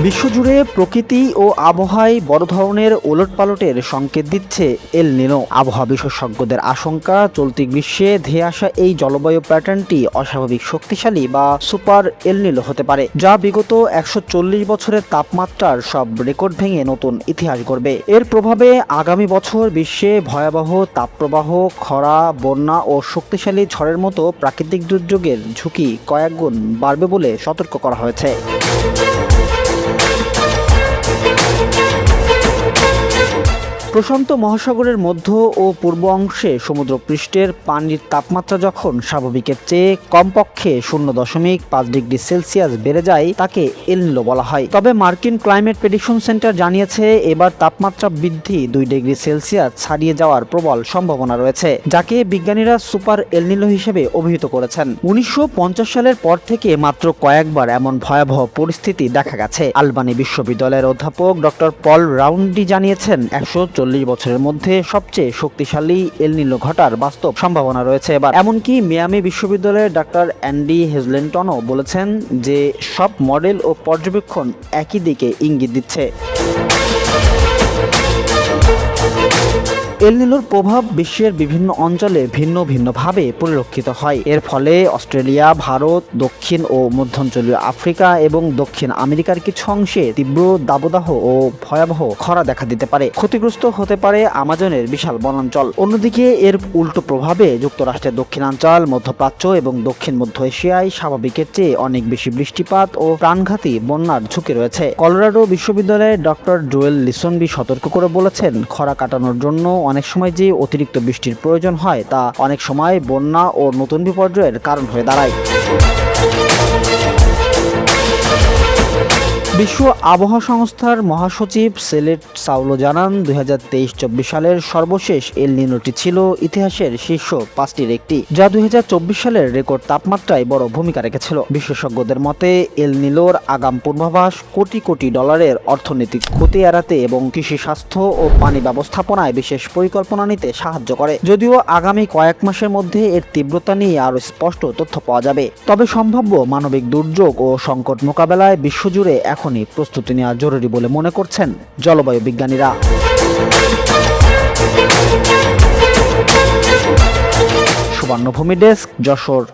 বিশ্বজুড়ে প্রকৃতি ও আবহাওয়ায় বড় ধরনের ওলটপালটের সংকেত দিচ্ছে এল নিনো। আবহাওয়া বিশেষজ্ঞদের আশঙ্কা, চলতি গ্রীষ্মে ধেয়ে আসা এই জলবায়ু প্যাটার্নটি অস্বাভাবিক শক্তিশালী বা সুপার এল নিনো হতে পারে, যা বিগত ১৪০ বছরের তাপমাত্রার সব রেকর্ড ভেঙে নতুন ইতিহাস গড়বে। এর প্রভাবে আগামী বছর বিশ্বে ভয়াবহ তাপপ্রবাহ, খরা, বন্যা ও শক্তিশালী ঝড়ের মতো প্রাকৃতিক দুর্যোগের ঝুঁকি কয়েক গুণ বাড়বে বলে সতর্ক করা হয়েছে। প্রশান্ত মহাসাগরের মধ্য ও পূর্ব অংশে সমুদ্রপৃষ্ঠের পানির তাপমাত্রা যখন স্বাভাবিকের চেয়ে কমপক্ষে 0.5 ডিগ্রি সেলসিয়াস বেড়ে যায়, তাকে এল নিনো বলা হয়। তবে মার্কিন ক্লাইমেট প্রেডিকশন সেন্টার জানিয়েছে, এবার তাপমাত্রা বৃদ্ধি 2 ডিগ্রি সেলসিয়াস ছাড়িয়ে যাওয়ার প্রবল সম্ভাবনা রয়েছে, যাকে বিজ্ঞানীরা সুপার এল নিনো হিসেবে অভিহিত করেছেন। 1950 সালের পর থেকে মাত্র কয়েকবার এমন ভয়াবহ পরিস্থিতি দেখা গেছে। আলবানি বিশ্ববিদ্যালয়ের অধ্যাপক ডক্টর পল রাউন্ডি জানিয়েছেন, 140 বছরের মধ্যে সবচেয়ে শক্তিশালী এল নিনো ঘটার বাস্তব সম্ভাবনা রয়েছে এবার। এমনকি মিয়ামি বিশ্ববিদ্যালয়ের ডাক্তার অ্যান্ডি হেজলেনটনও বলেছেন যে সব মডেল ও পর্যবেক্ষণ একই দিকে ইঙ্গিত দিচ্ছে। এল নিনোর প্রভাব বিশ্বের বিভিন্ন অঞ্চলে ভিন্ন ভিন্নভাবে পরিলক্ষিত হয়। এর ফলে অস্ট্রেলিয়া, ভারত, দক্ষিণ ও মধ্যাঞ্চলীয় আফ্রিকা এবং দক্ষিণ আমেরিকার কিছু অংশে তীব্র দাবদাহ ও ভয়াবহ খরা দেখা দিতে পারে। ক্ষতিগ্রস্ত হতে পারে আমাজনের বিশাল বনাঞ্চল। অন্যদিকে এর উল্টো প্রভাবে যুক্তরাষ্ট্রের দক্ষিণাঞ্চল, মধ্যপ্রাচ্য এবং দক্ষিণ মধ্য এশিয়ায় স্বাভাবিকের চেয়ে অনেক বেশি বৃষ্টিপাত ও প্রাণঘাতী বন্যার ঝুঁকি রয়েছে। কলোরাডো বিশ্ববিদ্যালয়ের ডক্টর জোয়েল লিসনবি সতর্ক করে বলেছেন, খরা কাটানোর জন্য অনেক সময় যে অতিরিক্ত বৃষ্টির প্রয়োজন হয়, তা অনেক সময় বন্যা ও নতুন বিপর্যয়ের কারণ হয়ে দাঁড়ায়। বিশ্ব আবহাওয়া সংস্থার মহাসচিব সেলেট সাউলো জানান, 2023-24 সালের সর্বশেষ এল নিনোটি ছিল ইতিহাসের শীর্ষ 5টির একটি, যা 2024 সালের রেকর্ড তাপমাত্রায় বড় ভূমিকা রেখেছিল। বিশেষজ্ঞদের মতে এল নিনোর আগাম পূর্বাভাস কোটি কোটি ডলারের অর্থনৈতিক ক্ষতি এড়াতে এবং কৃষি, স্বাস্থ্য ও পানি ব্যবস্থাপনায় বিশেষ পরিকল্পনা নিতে সাহায্য করে। যদিও আগামী কয়েক মাসের মধ্যে এর তীব্রতা নিয়ে আরও স্পষ্ট তথ্য পাওয়া যাবে, তবে সম্ভাব্য মানবিক দুর্যোগ ও সংকট মোকাবেলায় বিশ্বজুড়ে এখনই প্রস্তুতি নেওয়া জরুরি বলে মনে করছেন জলবায়ু বিজ্ঞানীরা। সুবর্ণভূমি ডেস্ক, যশোর।